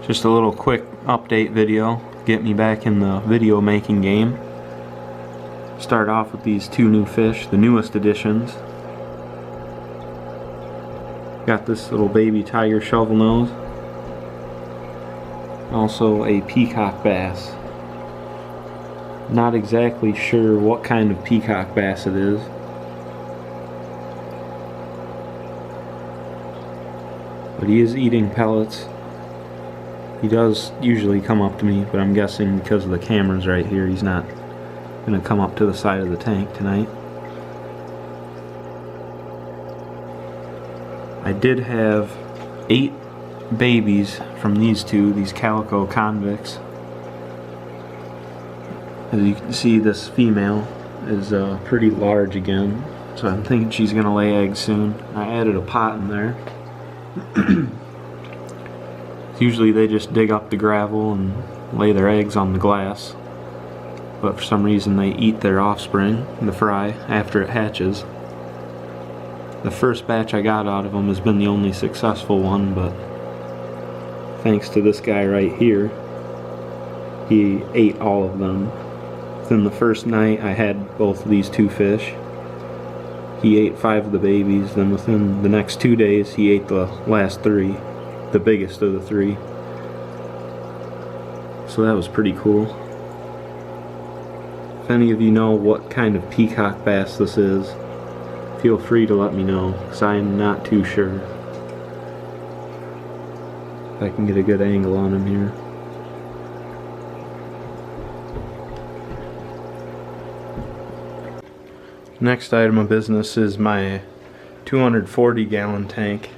Just a little quick update video, get me back in the video making game. Start off with these two new fish, the newest additions. Got this little baby tiger shovel nose. Also a peacock bass. Not exactly sure what kind of peacock bass it is. But he is eating pellets. He does usually come up to me, but I'm guessing because of the cameras right here, he's not going to come up to the side of the tank tonight. I did have 8 babies from these two, these calico convicts. As you can see, this female is pretty large again, so I'm thinking she's going to lay eggs soon. I added a pot in there. Usually they just dig up the gravel and lay their eggs on the glass, but for some reason they eat their offspring, the fry, after it hatches. The first batch I got out of them has been the only successful one, but thanks to this guy right here, he ate all of them. Within the first night I had both of these two fish. He ate 5 of the babies, then within the next 2 days he ate the last 3, the biggest of the 3. So that was pretty cool. If any of you know what kind of peacock bass this is, feel free to let me know, because I'm not too sure. If I can get a good angle on him here. Next item of business is my 240-gallon tank.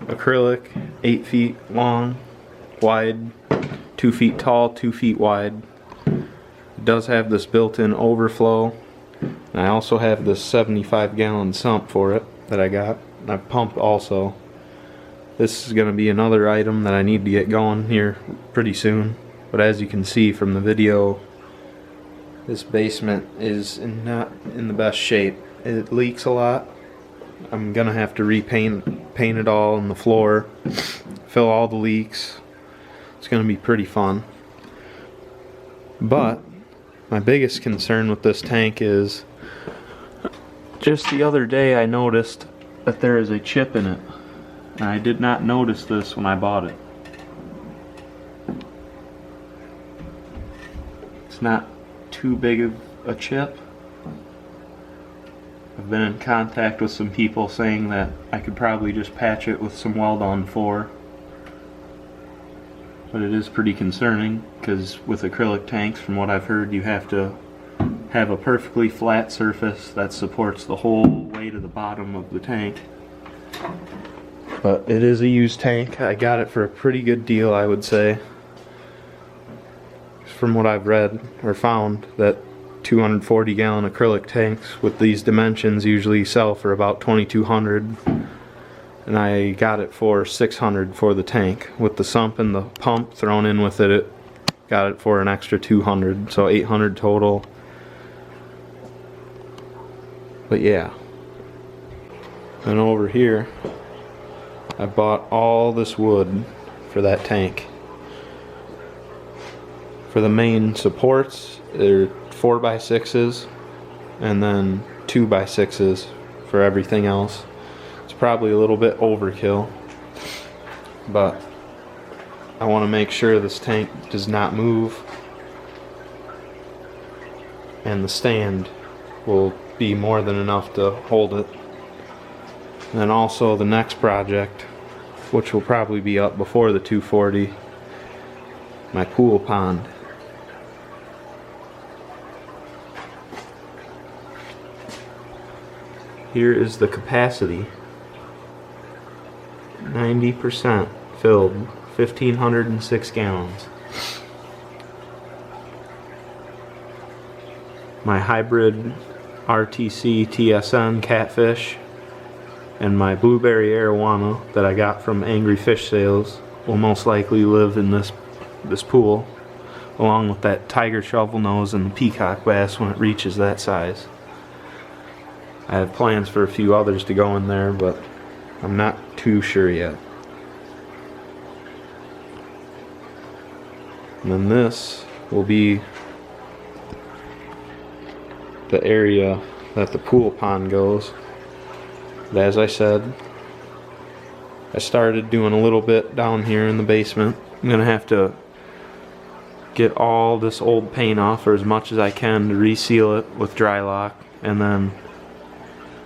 Acrylic, 8 feet long, wide, 2 feet tall, 2 feet wide. It does have this built-in overflow. And I also have this 75-gallon sump for it that I got. I pumped also. This is going to be another item that I need to get going here pretty soon. But as you can see from the video, this basement is not in the best shape. It leaks a lot. I'm gonna have to paint it all on the floor, fill all the leaks. It's gonna be pretty fun. But my biggest concern with this tank is just the other day I noticed that there is a chip in it. And I did not notice this when I bought it. It's not too big of a chip. I've been in contact with some people saying that I could probably just patch it with some weld-on 4. But it is pretty concerning, because with acrylic tanks, from what I've heard, you have to have a perfectly flat surface that supports the whole weight of the bottom of the tank. But it is a used tank. I got it for a pretty good deal, I would say. From what I've read or found, that 240-gallon acrylic tanks with these dimensions usually sell for about $2,200, and I got it for $600 for the tank. With the sump and the pump thrown in with it, got it for an extra $200, so $800 total. But yeah. And over here, I bought all this wood for that tank. For the main supports, they're 4x6s, and then 2x6s for everything else. It's probably a little bit overkill, but I want to make sure this tank does not move, and the stand will be more than enough to hold it. And then also the next project, which will probably be up before the 240, my pool pond. Here is the capacity. 90% filled, 1,506 gallons. My hybrid RTC TSN catfish and my blueberry arowana that I got from Angry Fish Sales will most likely live in this pool, along with that tiger shovel nose and the peacock bass when it reaches that size. I have plans for a few others to go in there, but I'm not too sure yet. And then this will be the area that the pool pond goes. But as I said, I started doing a little bit down here in the basement. I'm gonna have to get all this old paint off, or as much as I can, to reseal it with dry lock. And then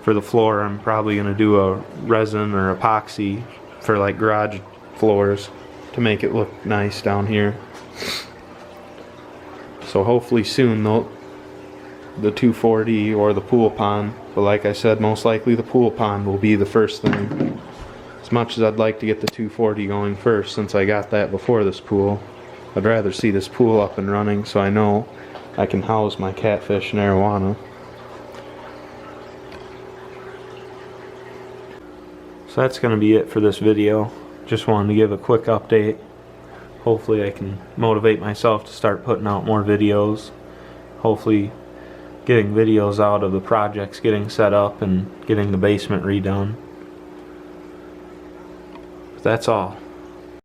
for the floor, I'm probably gonna do a resin or epoxy for like garage floors to make it look nice down here. So hopefully soon the 240 or the pool pond, but like I said, most likely the pool pond will be the first thing. As much as I'd like to get the 240 going first, since I got that before this pool, I'd rather see this pool up and running so I know I can house my catfish and arowana. So that's going to be it for this video. Just wanted to give a quick update. Hopefully I can motivate myself to start putting out more videos. Hopefully getting videos out of the projects getting set up and getting the basement redone. But that's all.